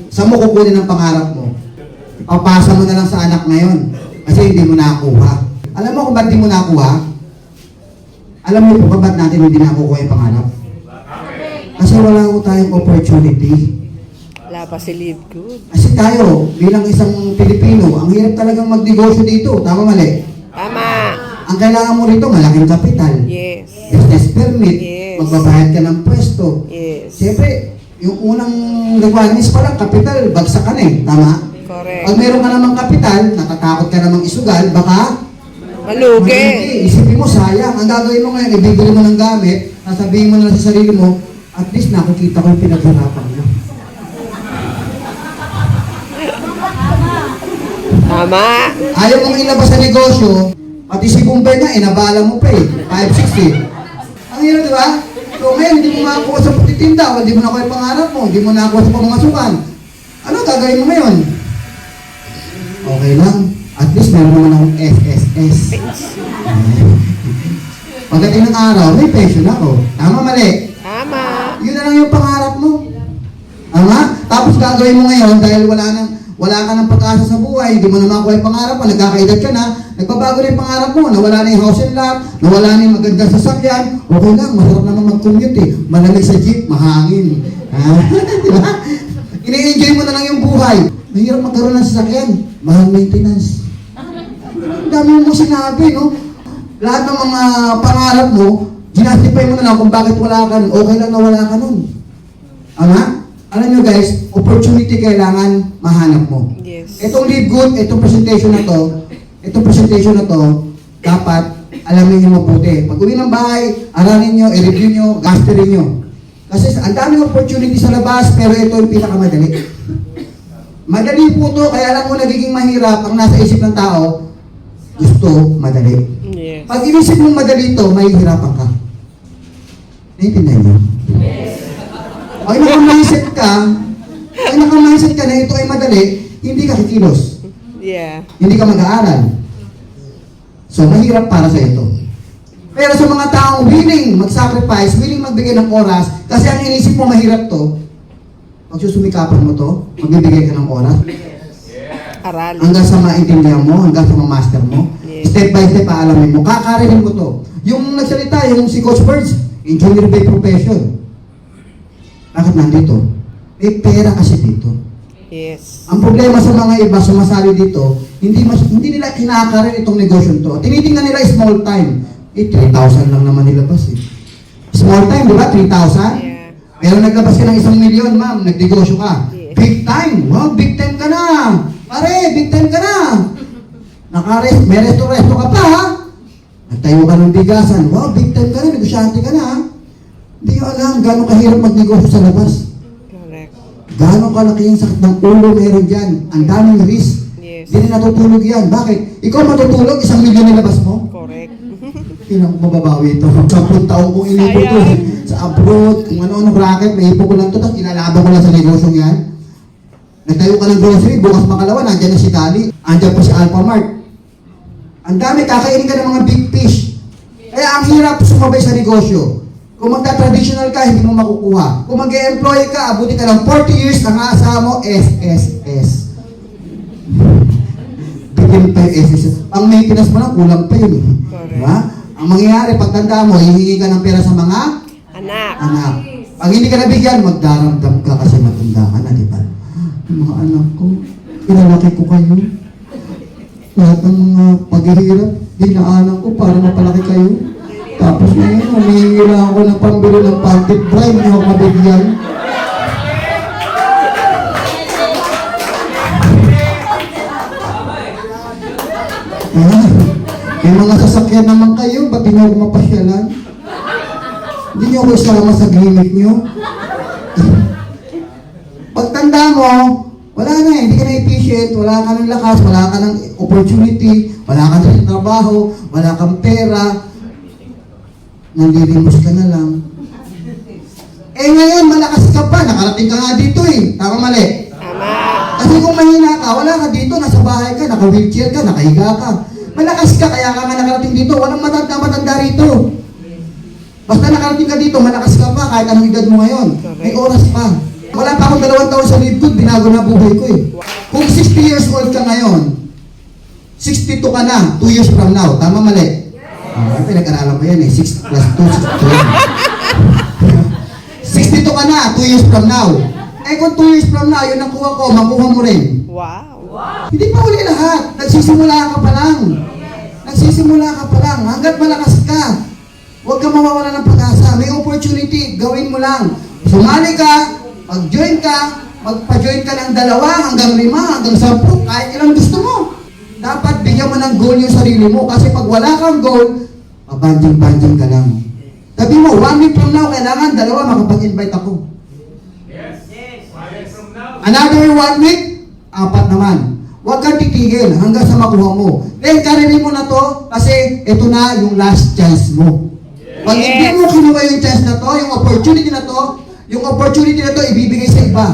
Saan mo kukunin ang pangarap mo? Papasa mo na lang sa anak ngayon kasi hindi mo nakuha. Alam mo kung ba't hindi mo nakuha? Alam mo kung ba't natin hindi nakukuha yung pangarap? Kasi wala ko tayong opportunity. Wala pa si Live Good. Kasi tayo, bilang isang Pilipino, ang hirap talagang magnegosyo dito. Tama mali? Tama. Ang kailangan mo rito, malaking kapital. Yes. Business permit. Yes. Magbabayad ka ng pwesto. Yes. Siyempre, yung unang requirements pa lang, kapital, bagsak ka na eh. Tama? Correct. Pag meron ka namang kapital, natatakot ka namang isugal, baka Malugi. Isipin mo, sayang. Ang gagawin mo ngayon, ibibili mo ng gamit, sasabihin mo na lang sa sarili mo, at least nakikita ko yung pinaghirapan mo. Tama. Ayaw mong ilabas sa negosyo, pati si Bombay nga, inabala mo pa eh. 560. Ang hirap, di ba? So ngayon, hindi mo makakuha sa pagtitinda, o hindi mo nakuha yung pangarap mo, hindi mo nakakuha sa pamangasukan. Ano gagawin mo ngayon? Okay lang. At least meron naman akong SSS. Pagdating ng araw, may pension ako. Tama, mali? Tama. Yun na lang yung pangarap mo. Tama? Tapos gagawin mo ngayon dahil wala ka ng pag-asa sa buhay, hindi mo na makuha yung pangarap mo, nagkakaedad ka na, nagbabago na yung pangarap mo, nawala na yung house and lot, nawala na yung magandang sasakyan, okay lang, masarap naman mag-commute eh. Malamig sa jeep, mahangin. Di ba? Ini-enjoy mo na lang yung buhay. Mahirap magkaroon ng sasakyan, mahal maintenance. Ang dami mo sinabi, no? Lahat ng mga pangarap mo, ginastify mo na lang kung bakit wala ka nun. Okay lang na wala ka nun. Ama? Alam nyo guys, opportunity kailangan mahanap mo. Yes. Itong Live Good, itong presentation na to, dapat alamin nyo mabuti. Pag uwi ng bahay, aralin nyo, i-review nyo, gasterin nyo. Kasi ang daming opportunity sa labas, pero ito yung pinakamadali. Madali po to, kaya lang mo nagiging mahirap ang nasa isip ng tao, gusto madali. Yes. Pag inisip mong madali ito, mahihirapan ka. Naintindihan nyo? Pag nakamaisip ka na ito ay madali, hindi ka kikilos. Yeah. Hindi ka mag-aaral. So, mahirap para sa ito. Pero sa mga taong willing mag-sacrifice, willing magbigay ng oras, kasi ang inisip mo mahirap to, pag susumikapan mo to, magbibigay ka ng oras, Aralin. hanggang sa maintindihan mo, hanggang sa ma-master mo, Yes. step by step aalamin mo, kakaririn mo to. Yung nagsalita, yung si Coach Birds, engineer by profession. Bakit nandito? May pera kasi dito. Yes. Ang problema sa mga iba sumasali dito, hindi nila kinakarin itong negosyo to. Tinitingnan nila small time. 3,000 lang naman nilabas eh. Small time, di ba? 3,000? Yeah. Pero naglabas ka ng 1,000,000, ma'am, nagnegosyo ka. Yeah. Big time! Wow, big time ka na! Pare, big time ka na! May resto-resto ka pa, ha? Nagtayo ka ng bigasan. Wow, big time ka na, negosyante ka na, ha? Hindi nyo alam gano'ng kahirap magnegosyo sa labas. Correct. Gano'ng kalaki yung sakit ng ulo meron dyan. Ang daming risk. Yes. Hindi na natutulog yan. Bakit? Ikaw matutulog, 1,000,000 nilabas mo? Correct. Kailan ko mababawi ito? 10 taon kong inipo ito. Sa abroad, kung ano-ano racket, may ipo ko lang ito, tapos ilalaban ko lang sa negosyong yan. Nagtayo ka ng grocery, bukas makalawa, nandyan na si Dali, andyan pa si Alphamart. Ang dami, kakainin ka ng mga big fish. Kaya ang hirap sumabay sa negosyo. Kung magta-traditional ka, hindi mo makukuha. Kung mag-e-employ ka, abuti ka ng 40 years, ang aasaha mo, SSS. Bigyan pa yung SSS. Ang maintenance mo lang, kulang pa yun. Correct. Diba? Ang mangyayari, pagtanda mo, hihingi ka ng pera sa mga Anak. anak. Pag hindi ka nabigyan, magdaramdam ka kasi matanda ka na, di ba? Yung mga anak ko, pinalaki ko kayo. Lahat ng mga paghihirap, dinaanan ko para mapalaki kayo. Tapos ngayon, humihingi lang ako ng pambili ng pantit bride, hindi ako mabigyan. May mga sasakyan naman kayo, ba't di nyo ako mapasyalan? Hindi nyo ako isama sa gimmick nyo. Pagtanda mo, wala na eh, hindi ka na efficient, wala ka ng lakas, wala ka ng opportunity, wala ka ng trabaho, wala kang pera, nanlilimos ka na lang. Eh ngayon, malakas ka pa, nakarating ka nga dito eh. Tama mali? Tama. Kasi kung mahina ka, wala ka dito, nasa bahay ka, naka-wheelchair ka, nakahiga ka. Malakas ka, kaya ka nga nakarating dito, walang matanda rito. Basta nakarating ka dito, malakas ka pa, kahit anong edad mo ngayon. May oras pa. Wala pa akong 2 taon sa lead ko, binago na buhay ko eh. Kung 60 years old ka ngayon, 62 ka na, 2 years from now. Tama, mali? Pinag-aralan mo yan eh. 6 plus 2, 62. 62 ka na, 2 years from now. Eh kung 2 years from now, yun ang kuha ko, makuha mo rin. Wow. Hindi pa uli lahat. Nagsisimula ka pa lang. Nagsisimula ka pa lang. Hanggat malakas ka, huwag ka mawawala ng pag-asa. May opportunity, gawin mo lang. Sumali ka, mag-join ka, magpa-join ka ng 2 hanggang 5 hanggang 10, kahit ilang gusto mo. Dapat bigyan mo ng goal yung sarili mo. Kasi pag wala kang goal, pabanjing-banjing ka lang. Sabi mo, 1 week from now, kailangan 2 makapag-invite ako. Another 1 week, 4 naman. Huwag kang titigil hanggang sa makuha mo. Then, karinin mo na to kasi ito na yung last chance mo. Pag hindi mo kinuha yung chance na to, yung opportunity na to ibibigay sa iba.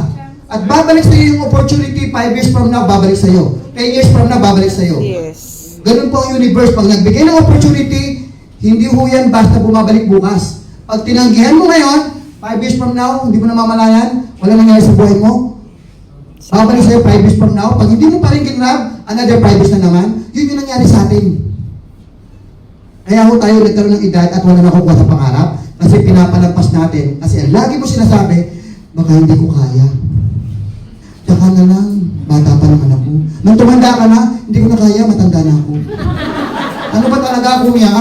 At babalik sa iyo yung opportunity 5 years from now, babalik sa iyo. 10 years from now, babalik sa iyo. Yes. Ganun po ang universe. Pag nagbigay ng opportunity, hindi ho yan basta bumabalik bukas. Pag tinanggihan mo ngayon, 5 years from now, hindi mo namamalayan, wala nangyari sa buhay mo, babalik sa'yo 5 years from now. Pag hindi mo pa rin kinrab, another 5 years na naman, yun yung nangyari sa atin. Kaya ho tayo nagkaroon ng edad at wala nakukuha sa pangarap kasi pinapalampas natin. Kasi ang lagi mo sinasabi, baka hindi ko kaya. Tsaka na lang, bata pa naman ako. Nung tumanda ka na, hindi ko na kaya, matanda na ako. Ano ba talaga ako niya?